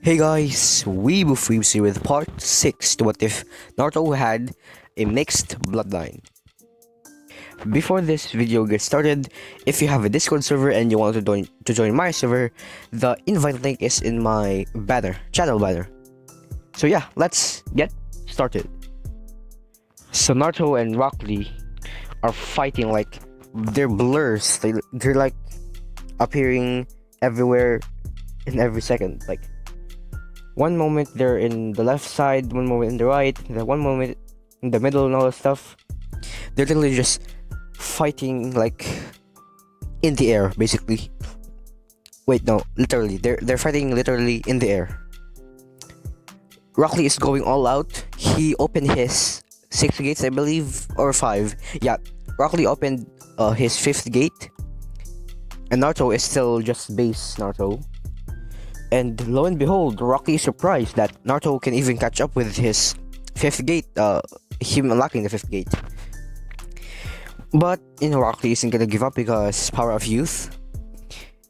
Hey guys, WeebOfWeebs here with part 6 to what if Naruto had a mixed bloodline. Before this video gets started, if you have a Discord server and you want to join my server, the invite link is in my channel banner. So yeah, let's get started. So Naruto and Rock Lee are fighting like they're blurs. They're like appearing everywhere in every second. Like one moment they're in the left side, one moment in the right, then one moment in the middle and all that stuff. They're literally just fighting like in the air, basically. Wait, no, literally. They're fighting literally in the air. Rock Lee is going all out. He opened his 6 gates, I believe, or 5. Yeah, Rock Lee opened his 5th gate. And Naruto is still just base Naruto. And lo and behold, Rock Lee is surprised that Naruto can even catch up with his 5th gate, him unlocking the 5th gate. But, Rock Lee isn't gonna give up because power of youth.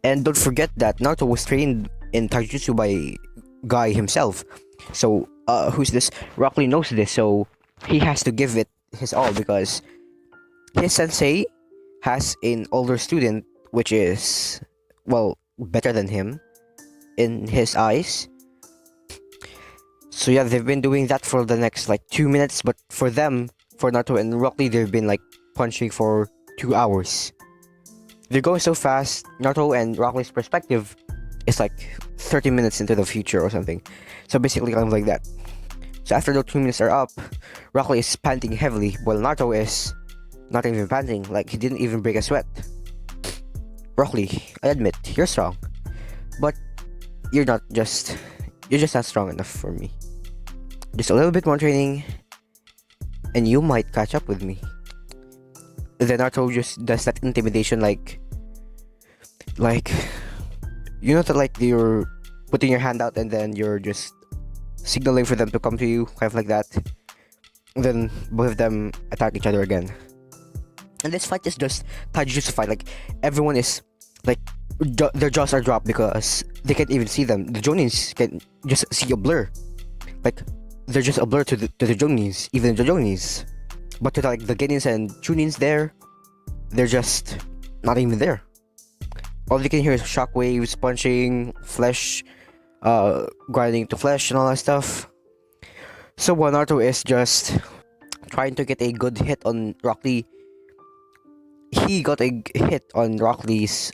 And don't forget that Naruto was trained in taijutsu by Guy himself. So, who's this? Rock Lee knows this, so he has to give it his all because his sensei has an older student which is, well, better than him in his eyes. So yeah, they've been doing that for the next like 2 minutes, but for Naruto and Rock Lee, they've been like punching for 2 hours. They're going so fast. Naruto and Rock Lee's perspective is like 30 minutes into the future or something. So basically kind of like that. So after those 2 minutes are up, Rock Lee is panting heavily, while Naruto is not even panting, like he didn't even break a sweat. Rock Lee, I admit, you're strong, but you're just not strong enough for me. Just a little bit more training and you might catch up with me. Then Naruto just does that intimidation like you know that like you're putting your hand out and then you're just signaling for them to come to you, kind of like that. And then both of them attack each other again. And this fight is just taijutsu fight. Like everyone is like their jaws are dropped because they can't even see them. The Jonins can just see a blur. Like they're just a blur to the Jonins, even the Jonins. But to like the Genins and Chunins they're just not even there. All you can hear is shockwaves, punching, flesh, grinding to flesh and all that stuff. So while Naruto is just trying to get a good hit on Rock Lee, he got a hit on Rock Lee's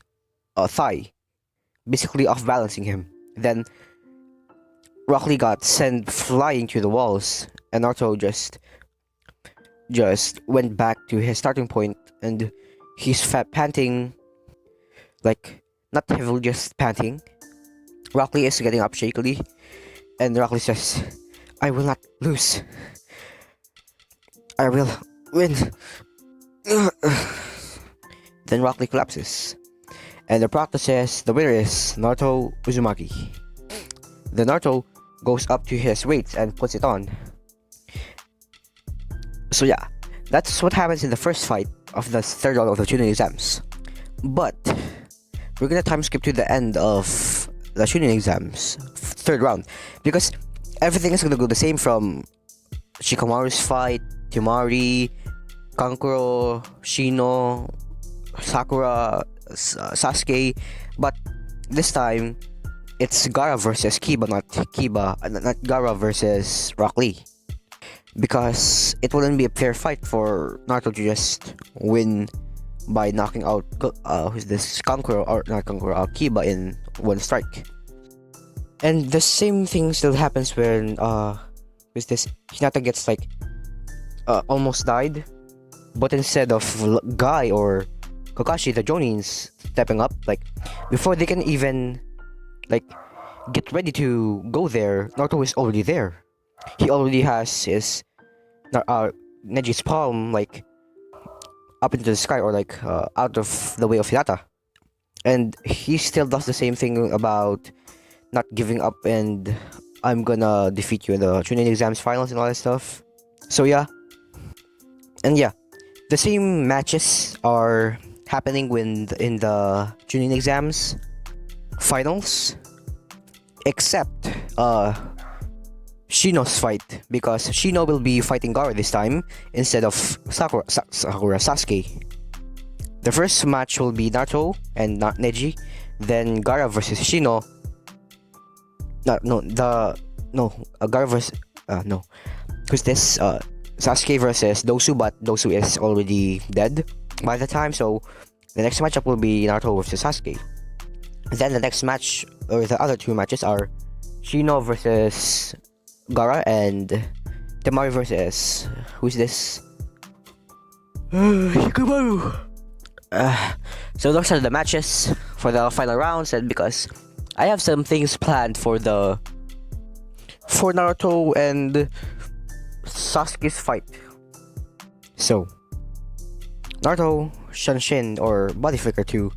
thigh, basically off balancing him. Then Rock Lee got sent flying to the walls, and Naruto just went back to his starting point, and he's panting, like not heavily, just panting. Rock Lee is getting up shakily, and Rock Lee says, "I will not lose. I will win." Then Rock Lee collapses. And the proctor says the winner is Naruto Uzumaki. Then Naruto goes up to his weights and puts it on. So yeah, that's what happens in the first fight of the third round of the Chunin exams. But we're gonna time skip to the end of the Chunin exams, third round, because everything is gonna go the same from Shikamaru's fight, Temari, Kankuro, Shino, Sakura, Sasuke, but this time it's Gaara versus Kiba, not Gaara versus Rock Lee, because it wouldn't be a fair fight for Naruto to just win by knocking out who's this Kankuro, or not Kankuro, Kiba in one strike. And the same thing still happens when who's this Hinata gets like almost died, but instead of Guy or Kakashi, the Jonins, stepping up, like before they can even like get ready to go there, Naruto is already there. He already has his Neji's palm like up into the sky, or like out of the way of Hinata, and he still does the same thing about not giving up and I'm gonna defeat you in the Chunin exams finals and all that stuff. So yeah, and yeah, the same matches are happening in the Chunin exams finals. except Shino's fight, because Shino will be fighting Gaara this time instead of Sasuke. The first match will be Naruto and not Neji, then Gaara versus Shino. Gaara versus no. Who's this? Sasuke versus Dosu, but Dosu is already dead by the time, so the next matchup will be Naruto versus Sasuke. Then the next match, or the other two matches, are Shino versus Gaara and Temari versus who's this? Shikamaru. So those are the matches for the final rounds, and because I have some things planned for Naruto and Sasuke's fight. So Naruto Shanshin or body flicker to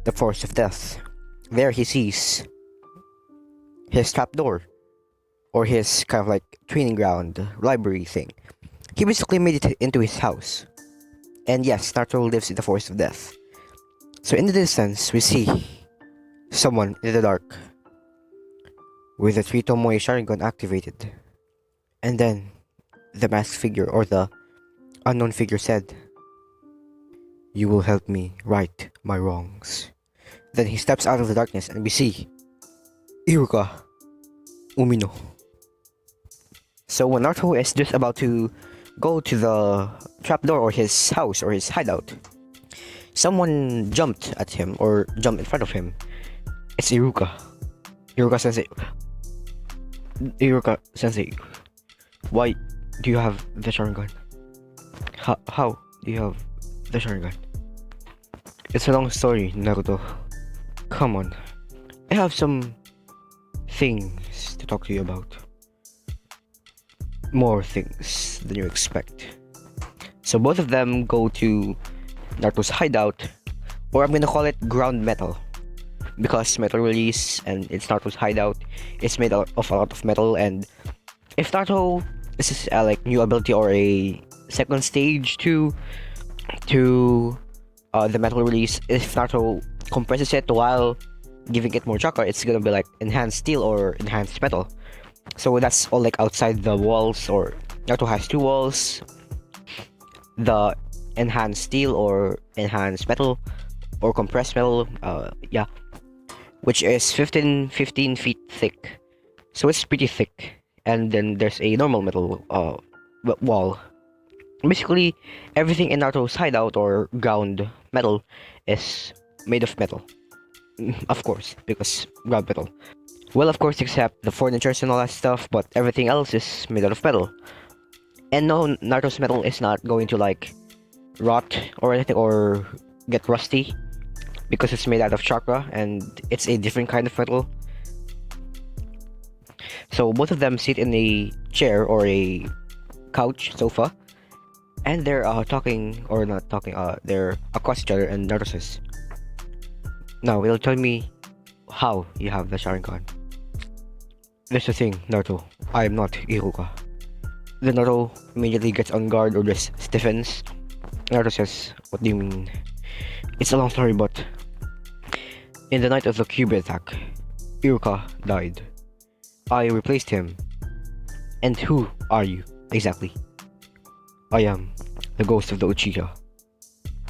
the Forest of Death. There he sees his trapdoor, or his kind of like training ground, library thing. He basically made it into his house. And yes, Naruto lives in the Forest of Death. So in the distance, we see someone in the dark with the 3 Tomoe Sharingan activated. And then the masked figure, or the unknown figure, said, "You will help me right my wrongs." Then he steps out of the darkness and we see Iruka Umino. So when Naruto is just about to go to the trapdoor, or his house, or his hideout, someone jumped at him, or jumped in front of him. It's Iruka. Iruka Sensei. Iruka Sensei, why do you have the Sharingan? How do you have the Sharingan? It's a long story, Naruto. Come on. I have some things to talk to you about. More things than you expect. So both of them go to Naruto's hideout, or I'm gonna call it ground metal, because metal release and it's Naruto's hideout. It's made of a lot of metal, and if Naruto, this is like new ability or a second stage to the metal release. If Naruto compresses it while giving it more chakra, it's gonna be like enhanced steel or enhanced metal. So that's all like outside the walls, or Naruto has 2 walls. The enhanced steel or enhanced metal or compressed metal, which is 15 feet thick. So it's pretty thick. And then there's a normal metal wall. Basically, everything in Naruto's hideout or ground metal is made of metal. Of course, because ground metal. Well, of course, except the furnitures and all that stuff, but everything else is made out of metal. And no, Naruto's metal is not going to like rot or anything, or get rusty, because it's made out of chakra and it's a different kind of metal. So both of them sit in a chair or a couch, sofa, and they're talking, or not talking, they're across each other, and Naruto says, "Now, will you tell me how you have the Sharingan?" "There's the thing, Naruto. I am not Iruka." Then Naruto immediately gets on guard, or just stiffens. Naruto says, "What do you mean?" "It's a long story, but in the night of the Kyuubi attack, Iruka died. I replaced him. And who are you, exactly?" "I am the ghost of the Uchiha.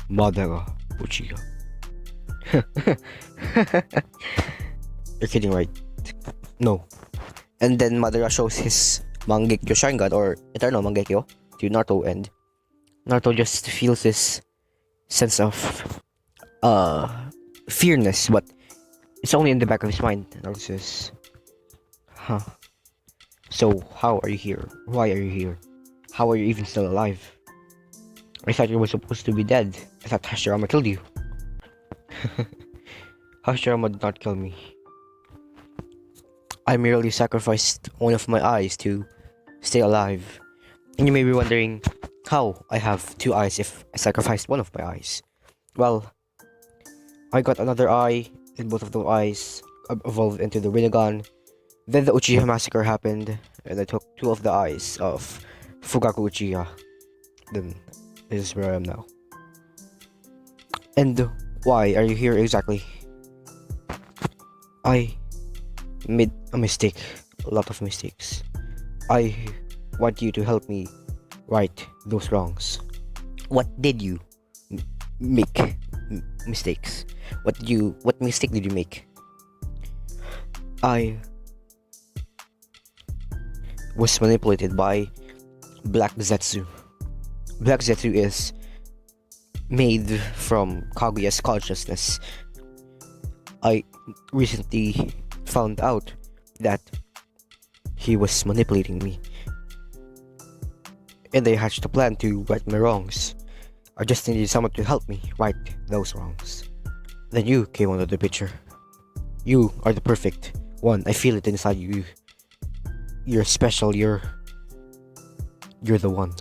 Madara Uchiha." You're kidding, right? No. And then Madara shows his Mangekyo Sharingan, or Eternal Mangekyo, to Naruto, and Naruto just feels this sense of fearness, but it's only in the back of his mind. Naruto says, "Huh. So how are you here? Why are you here? How are you even still alive? I thought you were supposed to be dead. I thought Hashirama killed you." "Hashirama did not kill me. I merely sacrificed one of my eyes to stay alive." And you may be wondering how I have 2 eyes if I sacrificed one of my eyes. Well, I got another eye, and both of those eyes evolved into the Rinnegan. Then the Uchiha massacre happened, and I took 2 of the eyes of Fugaku Uchiha. Then this is where I am now. "And why are you here exactly?" I made a mistake, a lot of mistakes. I want you to help me right those wrongs. What did you make mistakes? What mistake did you make? I was manipulated by Black Zetsu. Black Zetsu is made from Kaguya's consciousness. I recently found out that he was manipulating me, and I hatched a plan to right my wrongs. I just needed someone to help me right those wrongs. Then you came onto the picture. You are the perfect one. I feel it inside you. You're special. You're the one.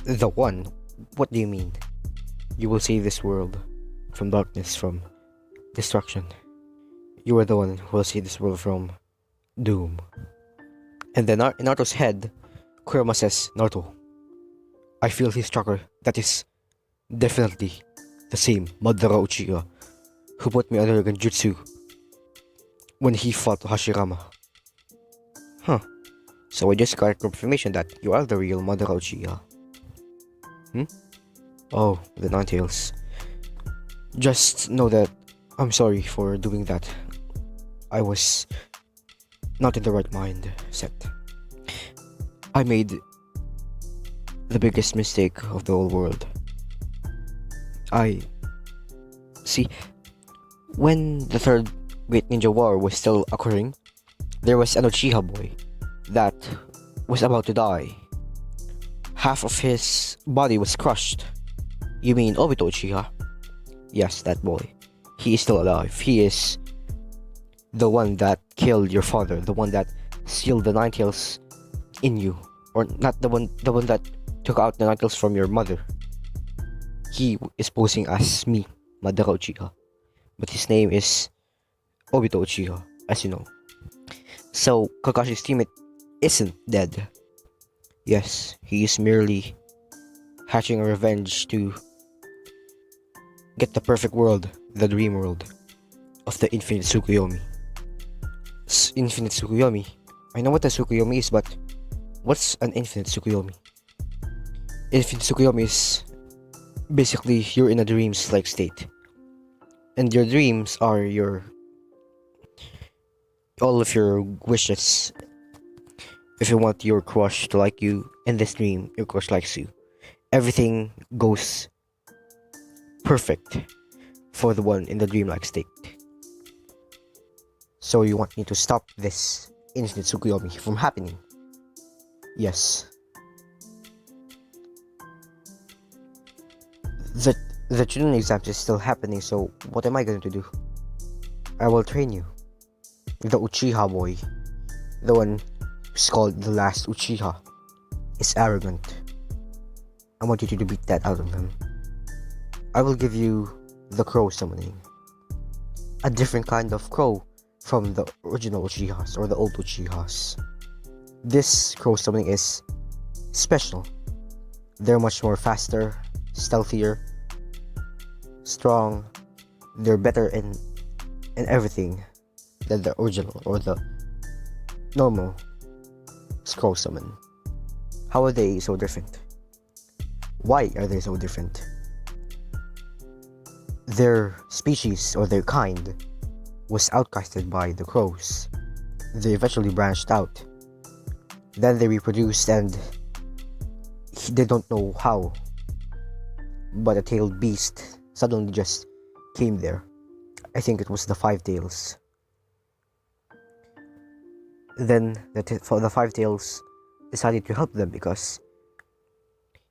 The one? What do you mean? You will save this world from darkness, from destruction. You are the one who will save this world from doom. And then in Naruto's head, Kurama says, Naruto, I feel his chakra. That is definitely the same Madara Uchiha who put me under Genjutsu when he fought Hashirama. Huh. So I just got confirmation that you are the real Madara Uchiha. Oh, the Ninetales. Just know that I'm sorry for doing that. I was not in the right mindset. I made the biggest mistake of the whole world. See, when the Third Great Ninja War was still occurring, there was an Uchiha boy that was about to die. Half of his body was crushed. You mean Obito Uchiha? Yes, that boy. He is still alive. He is the one that killed your father, the one that sealed the Ninetales in you, or not the one that took out the Ninetales from your mother. He is posing as me, Madara Uchiha, but his name is Obito Uchiha, as you know. So Kakashi's teammate isn't dead. Yes, he is merely hatching a revenge to get the perfect world, the dream world of the infinite Tsukuyomi. Infinite Tsukuyomi. I know what a Tsukuyomi is, but what's an infinite Tsukuyomi? Infinite Tsukuyomi is basically you're in a dreams-like state, and your dreams are all of your wishes. If you want your crush to like you, in this dream, your crush likes you. Everything goes perfect for the one in the dreamlike state. So you want me to stop this infinite Tsukuyomi from happening? Yes. The Chunin exams is still happening, so what am I going to do? I will train you. The Uchiha boy, the one who's called the last Uchiha, is arrogant. I want you to beat that out of him. I will give you the crow summoning. A different kind of crow from the original Uchihas or the old Uchihas. This crow summoning is special. They're much more faster, stealthier, strong. They're better in everything than the original or the normal scroll summon. How are they so different? Why are they so different? Their species or their kind was outcasted by the crows. They eventually branched out. Then they reproduced, and they don't know how, but a tailed beast suddenly just came there. I think it was the Five Tails. Then the Five Tails decided to help them because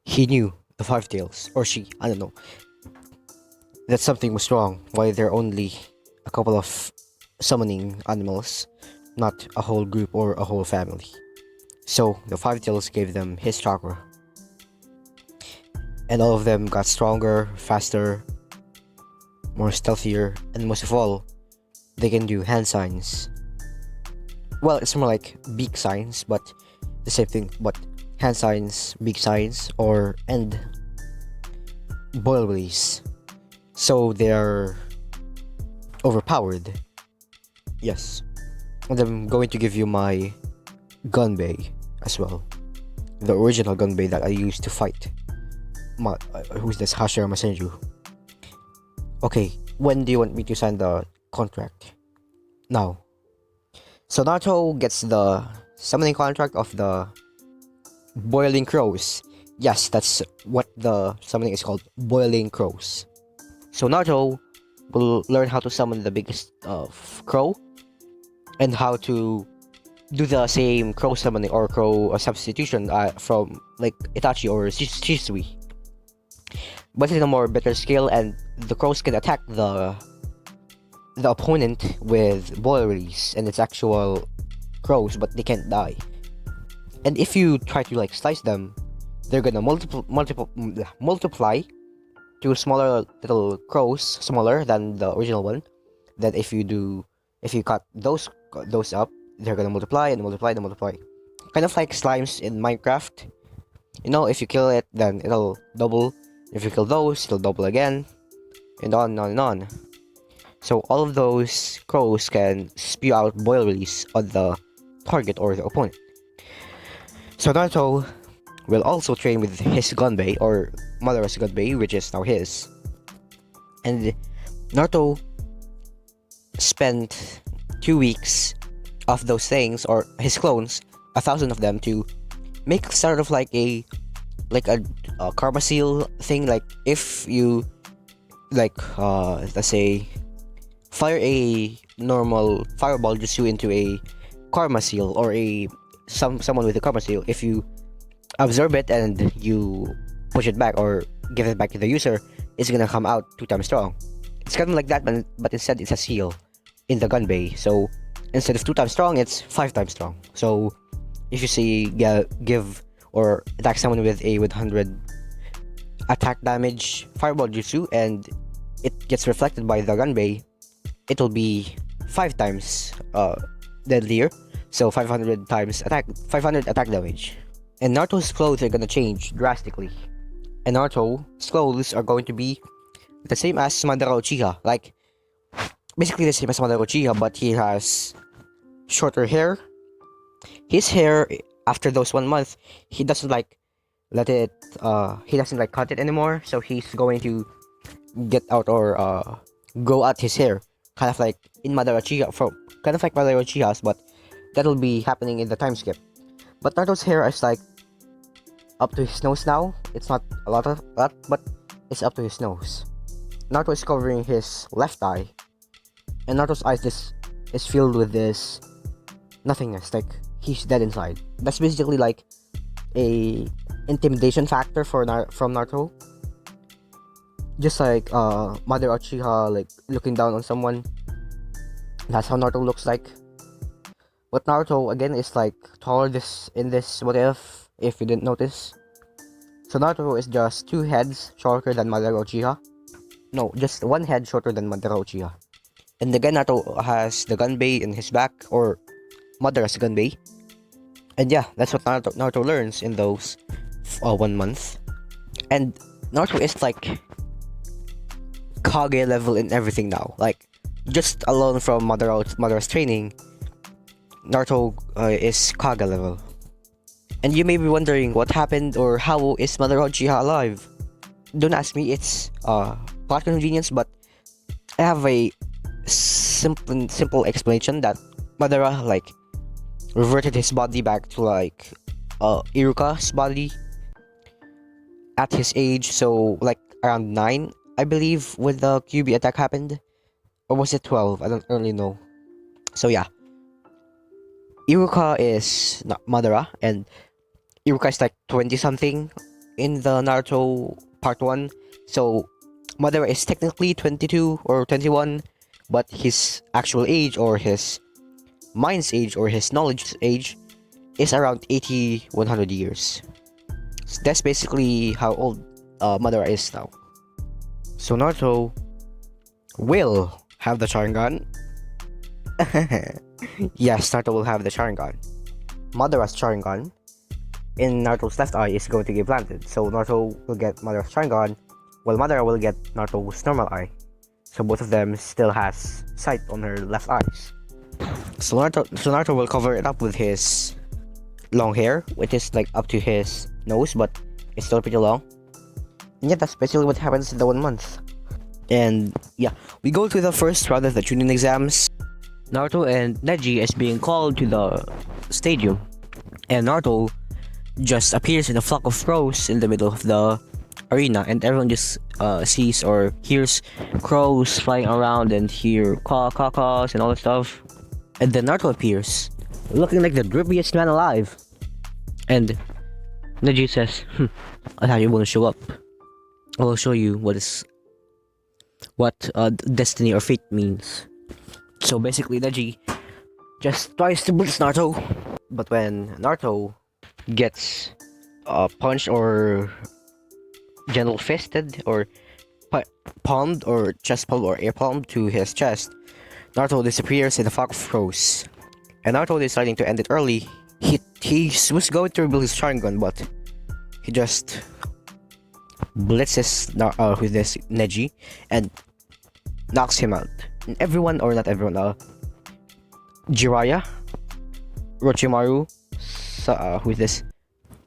he knew the Five Tails, or she, I don't know, that something was wrong. Why there are only a couple of summoning animals, not a whole group or a whole family. So the Five Tails gave them his chakra, and all of them got stronger, faster, more stealthier, and most of all, they can do hand signs. Well, it's more like beak signs, but the same thing. But hand signs, beak signs, and boil release. So they're overpowered. Yes. And I'm going to give you my gunbei as well. The original gunbei that I used to fight. Who's this? Hashira Masenju. Okay, when do you want me to sign the contract? Now. So Naruto gets the summoning contract of the Boiling Crows. Yes, that's what the summoning is called. Boiling Crows. So Naruto will learn how to summon the biggest crow and how to do the same crow summoning or crow substitution from like Itachi or Shisui, but in a more better scale, and the crows can attack the opponent with boil release and its actual crows, but they can't die. And if you try to like slice them, they're gonna multiply to smaller little crows, smaller than the original one. Then if you cut those up, they're gonna multiply and multiply and multiply. Kind of like slimes in Minecraft. You know, if you kill it, then it'll double. If you kill those, it'll double again, and on and on and on. So all of those crows can spew out boil release on the target or the opponent. So Naruto will also train with his gunbei, or Madara's gunbei, which is now his. And Naruto spent 2 weeks of those things, or his clones, 1,000 of them, to make sort of like a karma seal thing. Like if you let's say fire a normal fireball jutsu into a karma seal, or someone with a karma seal, if you absorb it and you push it back or give it back to the user, it's gonna come out 2 times strong. It's kind of like that, but instead it's a seal in the gunbei. So instead of 2 times strong, it's 5 times strong. So if you see give or attack someone with 100 attack damage fireball jutsu and it gets reflected by the gunbei, it will be 5 times deadlier. So 500 attack damage. And Naruto's clothes are gonna change drastically. And Naruto's clothes are going to be the same as Madara Uchiha, like basically the same as Madara Uchiha, but he has shorter hair. His hair, after those 1 month, he doesn't like let it he doesn't like cut it anymore, so he's going to get out or grow out his hair, kind of like in Madara Uchiha, kind of like Madara Uchiha's, but that'll be happening in the time skip. But Naruto's hair is like up to his nose now. It's not a lot, but it's up to his nose. Naruto is covering his left eye, and Naruto's eyes is filled with this nothingness, like he's dead inside. That's basically like a intimidation factor from Naruto. Just like Madara Uchiha like looking down on someone. That's how Naruto looks like. But Naruto again is like taller in this what if you didn't notice. So Naruto is just 2 heads shorter than Madara Uchiha. No, just 1 head shorter than Madara Uchiha. And again, Naruto has the gunbei in his back, or Madara's gunbei. And yeah, that's what Naruto learns in those 1 month. And Naruto is like Kage level in everything now. Like just alone from Madara's training, Naruto is Kage level. And you may be wondering what happened or how is Madara Uchiha alive. Don't ask me, it's plot convenience, but I have a simple explanation that Madara like reverted his body back to like Iruka's body at his age, so like around 9, I believe, when the QB attack happened, or was it 12? I don't really know. So yeah, Iruka is not Madara, and Iruka is like 20 something in the Naruto part 1. So Madara is technically 22 or 21, but his actual age, or his mind's age, or his knowledge age, is around 100 years. So that's basically how old Madara is now. So Naruto will have the Sharingan. Yes, Naruto will have the Sharingan. Madara's Sharingan in Naruto's left eye is going to get planted. So Naruto will get Madara's Sharingan, while Madara will get Naruto's normal eye. So both of them still has sight on her left eyes. So Naruto will cover it up with his long hair, which is like up to his nose, but it's still pretty long. And yeah, that's basically what happens in the 1 month. And yeah, we go to the first round of the Chunin exams. Naruto and Neji is being called to the stadium, and Naruto just appears in a flock of crows in the middle of the arena, and everyone just sees or hears crows flying around and hear caws and all that stuff. And then Naruto appears, looking like the drippiest man alive. And Neji says, I thought you wouldn't show up. I will show you what destiny or fate means. So basically, Neji just tries to blitz Naruto, but when Naruto gets punched or gentle fisted or palmed or chest palm or air palm to his chest, Naruto disappears in a flock of crows. And Naruto deciding to end it early, he was going to reveal his Sharingan, but he just blitzes with this Neji and knocks him out. And everyone, or not everyone, Jiraiya, Orochimaru, who's this,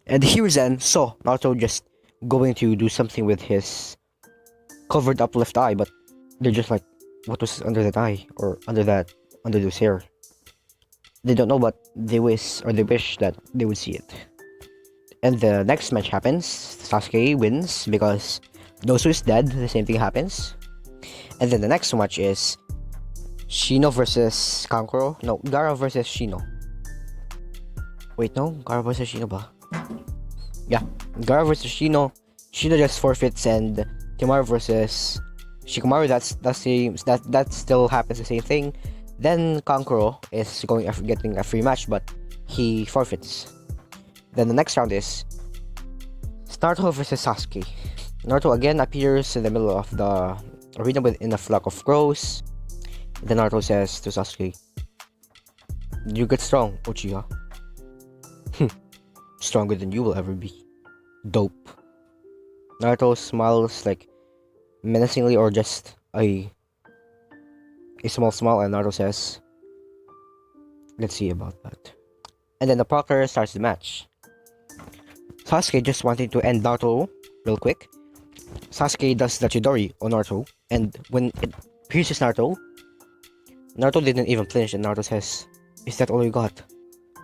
and Hiruzen saw Naruto just going to do something with his covered up left eye, but they're just like, what was under that eye or under those hair? They don't know, but they wish that they would see it. And the next match happens. Sasuke wins because Nosu is dead. The same thing happens. And then the next match is Shino versus Kankuro. No, Gaara versus Shino. Wait, no, Gaara versus Shino ba? Yeah, Gaara versus Shino. Shino just forfeits, and Timaru versus Shikamaru. That still happens the same thing. Then Kankuro is getting a free match, but he forfeits. Then the next round is Naruto versus Sasuke. Naruto again appears in the middle of the arena within a flock of crows. Then Naruto says to Sasuke, "You get strong, Uchiha. Stronger than you will ever be. Dope." Naruto smiles like menacingly or just a small smile, and Naruto says, "Let's see about that." And then the proctor starts the match. Sasuke just wanted to end Naruto real quick. Sasuke does the Chidori on Naruto, and when it pierces Naruto didn't even flinch, and Naruto says, "Is that all you got,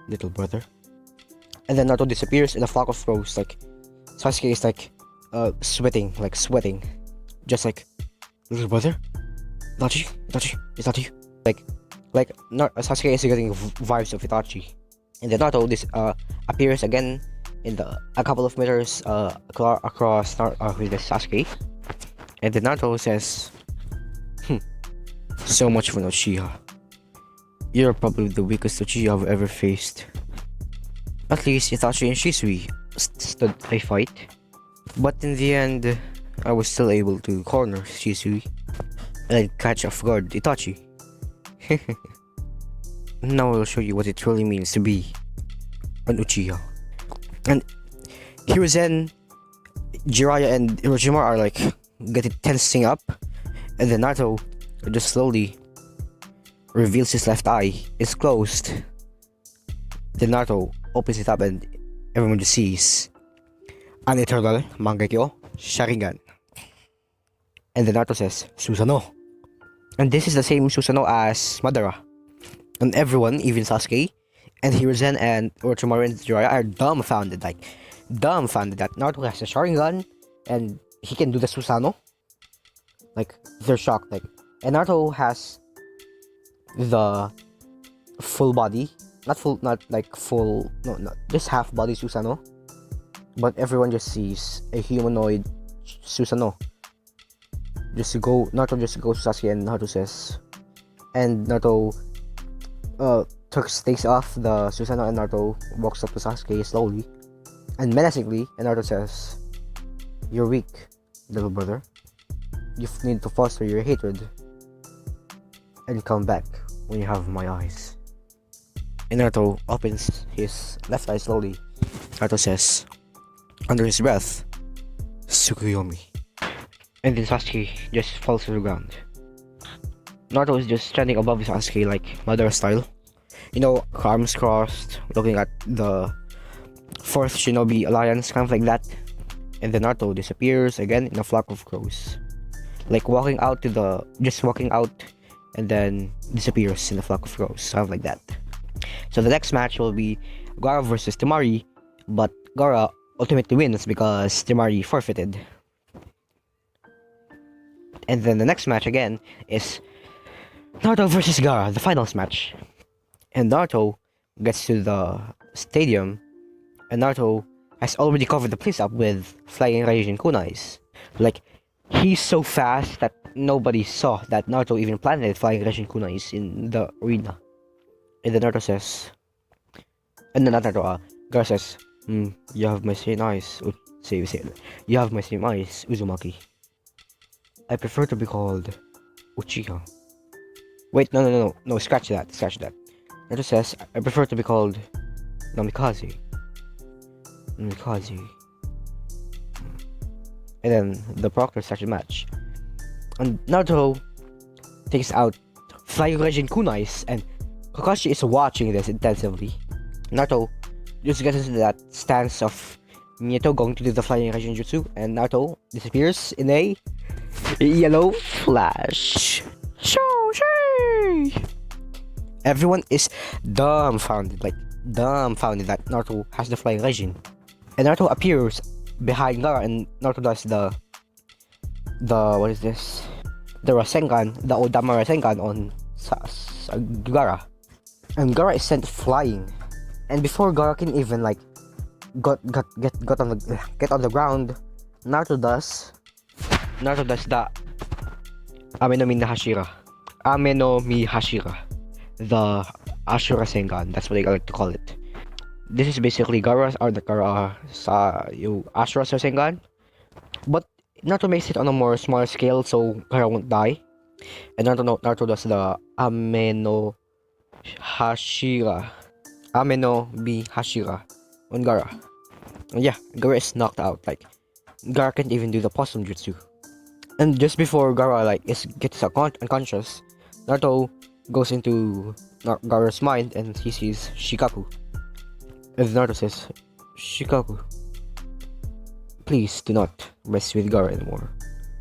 little brother?" And then Naruto disappears in a flock of crows. Like Sasuke is like sweating, just like, "Little brother, Itachi, is that you?" Sasuke is getting vibes of Itachi. And then Naruto appears again in a couple of meters across with the Sasuke. And then Naruto says, "So much for Uchiha. You're probably the weakest Uchiha I've ever faced. At least Itachi and Shisui stood a fight. But in the end, I was still able to corner Shisui and catch off guard Itachi. Now I'll show you what it really means to be an Uchiha." And Hiruzen, Jiraiya, and Orochimaru are like tensing up, and then Naruto just slowly reveals his left eye. It's closed. Then Naruto opens it up, and everyone just sees an eternal Mangekyo Sharingan. And then Naruto says, "Susanoo." And this is the same Susanoo as Madara. And everyone, even Sasuke and Hiruzen and Orochimaru and Jiraiya, are dumbfounded that Naruto has a Sharingan and he can do the Susanoo. Like, they're shocked. And Naruto has the full body, just half body Susanoo. But everyone just sees a humanoid Susanoo. Naruto just goes to Sasuke, and Naruto says, and Naruto takes off the Susanoo, and Naruto walks up to Sasuke slowly and menacingly, and Naruto says, "You're weak, little brother. You need to foster your hatred and come back when you have my eyes." And Naruto opens his left eye slowly. Naruto says, under his breath, "Tsukuyomi." And then Sasuke just falls to the ground. Naruto is just standing above Sasuke like Madara style. you know, arms crossed, looking at the fourth Shinobi alliance, kind of like that. And then Naruto disappears again in a flock of crows, like just walking out, and then disappears in a flock of crows, kind of like that. So the next match will be Gaara versus Temari, but Gaara ultimately wins because Temari forfeited. And then the next match again is Naruto versus Gaara, the finals match. And Naruto gets to the stadium, and Naruto has already covered the place up with flying Raijin kunais. Like, he's so fast that nobody saw that Naruto even planted flying Raijin kunais in the arena. And then Naruto says, and then Naruto, Gaara says, you have my same eyes. You have my same eyes, Uzumaki. I prefer to be called Uchiha. Wait, no, scratch that. Naruto says, I prefer to be called Namikaze. And then the proctor starts the match. And Naruto takes out Flying Raijin kunais, and Kakashi is watching this intensively. Naruto just gets into that stance of Minato going to do the Flying Raijin jutsu, and Naruto disappears in a yellow flash. Everyone is dumbfounded that Naruto has the Flying Raijin. And Naruto appears behind Gaara, and Naruto does the what is this? The Rasengan, the Odama Rasengan on Gaara. And Gaara is sent flying. And before Gaara can even like get on the ground, Naruto does the Ame no Mi Hashira. The Ashura Rasengan, that's what I like to call it. This is basically Gaara's Ashura Rasengan, but Naruto makes it on a more smaller scale, so Gaara won't die. And Naruto does the Ame no Mi Hashira on Gaara. And yeah, Gaara is knocked out. Like, Gaara can't even do the possum jutsu. And just before Gaara gets unconscious, Naruto goes into Gaara's mind and he sees Shikaku. And Naruto says, Shikaku, please do not mess with Gaara anymore,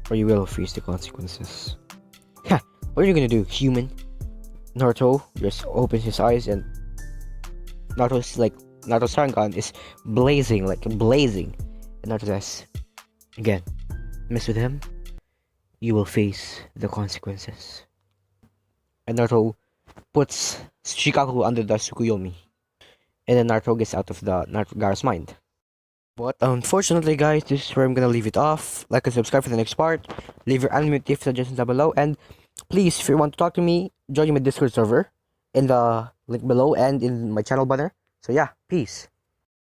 or you will face the consequences. Ha! What are you gonna do, human? Naruto just opens his eyes, and Naruto's Sharingan is blazing. And Naruto says, again, mess with him, you will face the consequences. And Naruto puts Shikaku under the Tsukuyomi. And then Naruto gets out of the Gaara's mind. But unfortunately, guys, this is where I'm gonna leave it off. Like and subscribe for the next part. Leave your anime tips suggestions down below. And please, if you want to talk to me, join my Discord server in the link below and in my channel banner. So yeah, peace.